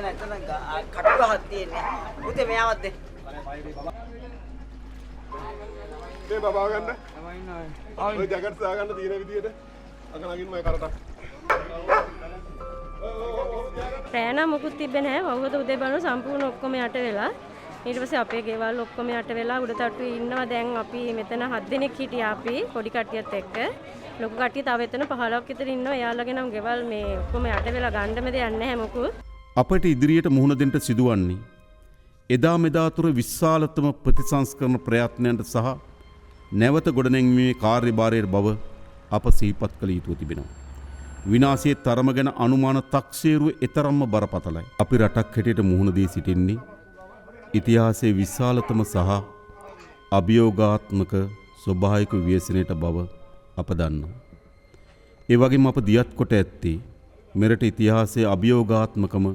එතන කටු ගහක් තියෙන්නේ. උතේ මෙයාවත් දෙන්න. මේ බබා ගන්න. ඔය ජැකට් සා ගන්න තියෙන විදියට අක නගින්න මම කරට. රෑන මොකුත් තිබ්බේ නැහැ. වවුවද උදේ බලන සම්පූර්ණ ඔක්කොම යට වෙලා. ඊට පස්සේ අපේ ගෙවල් ඔක්කොම යට වෙලා උඩ තට්ටුවේ ඉන්නවා. දැන් අපි මෙතන 7 දෙනෙක් හිටියා අපි පොඩි කට්ටියත් එක්ක. ලොකු කට්ටිය තව එතන 15ක් විතර ඉන්නවා. එයාලගේ නම් ගෙවල් මේ ඔක්කොම යට වෙලා ගන්නම දෙයක් නැහැ මොකුත්. අපට ඉදිරියට මුහුණ දෙන්න සිදුවන්නේ එදා මෙදා තුර විශාලතම ප්‍රතිසංස්කරණ ප්‍රයත්නයන්ට සහ නැවත ගොඩනැංවීමේ කාර්යභාරයේ බව අප සිහිපත් කළ යුතුව තිබෙනවා. විනාශයේ තරම ගැන අනුමාන තක්සේරුව එතරම්ම බරපතලයි. අපි රටක් හැටියට මුහුණ දී සිටින්නේ ඉතිහාසයේ විශාලතම සහ අභියෝගාත්මක ස්වභාවික ව්‍යසනයට බව අප දන්නවා. ඒ වගේම අප දියත් කොට ඇත්තේ මෙරට ඉතිහාසයේ අභියෝගාත්මකම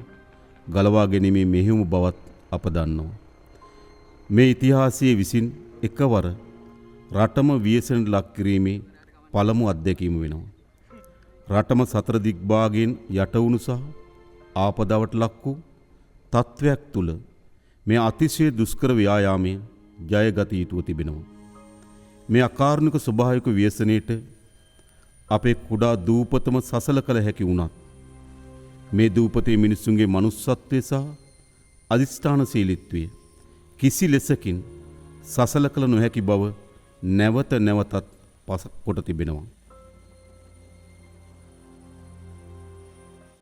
ගලවා ගැනීමේ මෙහෙයුම බවත් අප දන්නවා. මේ ඉතිහාසයේ විසින් එකවර රටම ව්‍යසනයට ලක් කිරීමේ පළමු අත්දැකීම වෙනවා. රටම සතර දිග්භාගයෙන් යට වුණු සහ ආපදාවට ලක් වූ තත්වයක් තුල මේ අතිශය දුෂ්කර ව්‍යායාමයේ ජයගත යුතුව තිබෙනවා. මේ අකාරුණික ස්වභාවික ව්‍යසනයේට අපේ කුඩා දූපතම සසල කළ හැකි වුණත් මේ දූපතේ මිනිසුන්ගේ මනුස්සත්වය සහ අධිෂ්ඨානශීලීත්වය කිසි ලෙසකින් සසල කළ නොහැකි බව නැවත නැවතත් පසක් කොට තිබෙනවා.